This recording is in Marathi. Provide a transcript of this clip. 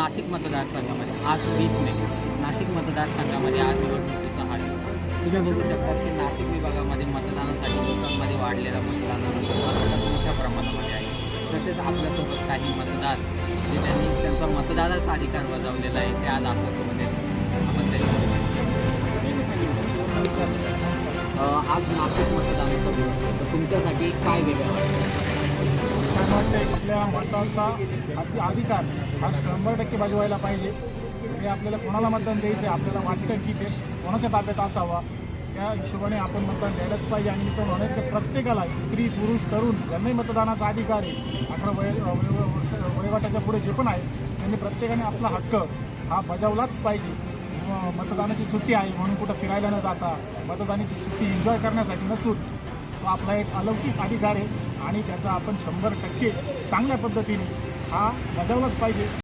नाशिक मतदारसंघामध्ये आज 20 मे नाशिक मतदारसंघामध्ये आज निवडणुकीचा हा तुम्ही बघू शकता की नाशिक विभागामध्ये मतदानासाठी लोकांमध्ये वाढलेला मतदानाचा मोठ्या प्रमाणामध्ये आहे। तसेच आपल्यासोबत काही मतदार जे त्यांनी त्यांचा मतदानाचा अधिकार बजावलेला आहे ते आज आपल्यासोबत आहेत। आपण आज नाशिक मतदानाचा दिवस आहे, तर तुमच्यासाठी काय वेगळं वाटतं? छान वाटतं आपल्या मताचा अधिकार हा 100% बजवायला पाहिजे आणि आपल्याला कोणाला मतदान द्यायचं आहे आपल्याला वाटतं की देश कोणाच्या ताब्यात असावा त्या हिशोबाने आपण मतदान द्यायलाच पाहिजे। आणि मी तर म्हणेन की प्रत्येकाला स्त्री पुरुष तरुण ज्यांनाही मतदानाचा अधिकार आहे 18 वयोगटाच्या पुढे जे पण आहे त्यांनी प्रत्येकाने आपला हक्क हा बजावलाच पाहिजे। मतदानाची सुट्टी आहे म्हणून कुठं फिरायला न जाता मतदानाची सुट्टी एन्जॉय करण्यासाठी नसून तो आपला एक अलौकिक अधिकार आहे आणि त्याचा आपण 100% चांगल्या पद्धतीने हा बजावलाच पाहिजे।